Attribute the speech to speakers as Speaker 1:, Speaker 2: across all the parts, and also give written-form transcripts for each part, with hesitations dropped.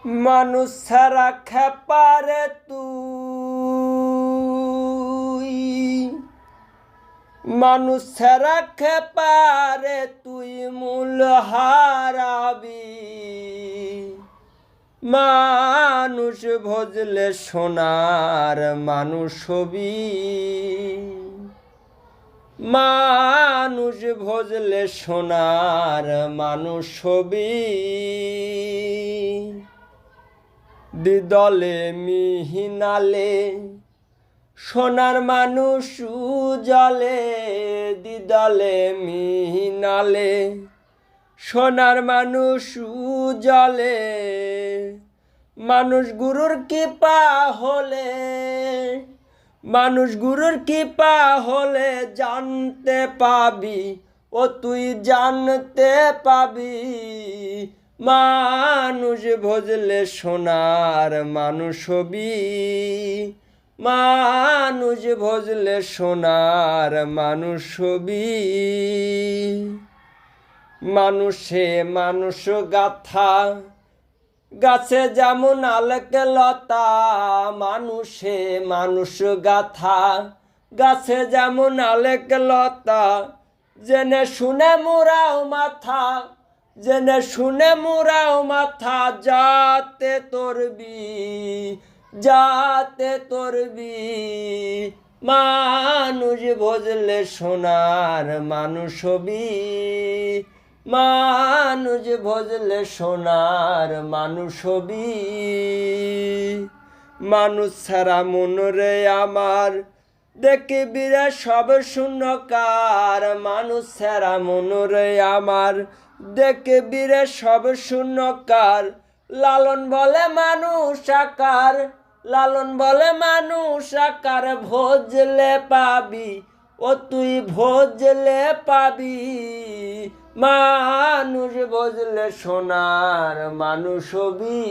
Speaker 1: মানুষ ছাড়া খেপারে তুই, মানুষ ছাড়া খেপারে তুই মূল হারাবি। মানুষ ভজলে সোনার মানুষ হবি, মানুষ ভজলে সোনার মানুষ হবি। দিদলে মিহিনালে সোনার মানুষ জলে, দিদলে মিহিনালে সোনার মানুষ জলে। মানুষ গুরুর কৃপা হলে, মানুষ গুরুর কৃপা হলে জানতে পাবি, ও তুই জানতে পাবি। মানুষ ভজলে সোনার মানুষ হবি, মানুষ ভজলে সোনার মানুষ হবি। মানুষে মানুষ গাথা গাছে যেমন আলেকে লতা, মানুষে মানুষ গাথা গাছে যেমন আলেকে লতা। জেনে শুনে মুরাও মাথা, জেনে শুনে মুরাও মাথা, যাতে তরবি, যাতে তরবি। মানুষ ভজলে সোনার মানুষ হবি, মানুষ ভজলে সোনার মানুষ হবি। মানুষ ছাড়া মনরে আমার দেখবি রে সব শূন্যকার, মানুষ ছাড়া মনরে আমার দেখবি রে সব শূন্যকার। লালন বলে মানুষ আকার, লালন বলে মানুষ আকার, ভজলে পাবি, ও তুই ভজলে পাবি। মানুষ ভজলে সোনার মানুষ হবি,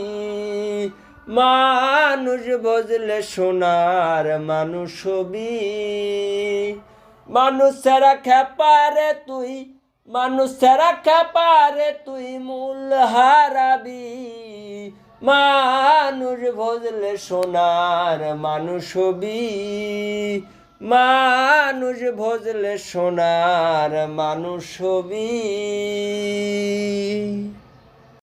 Speaker 1: মানুষ ভজলে সোনার মানুষ হবি। মানুষ ছাড়া খেপারে তুই, মানুষ ছাড়া খেপারে তুই মূল হারাবি। মানুষ ভজলে সোনার মানুষ হবি, মানুষ ভজলে সোনার মানুষ হবি।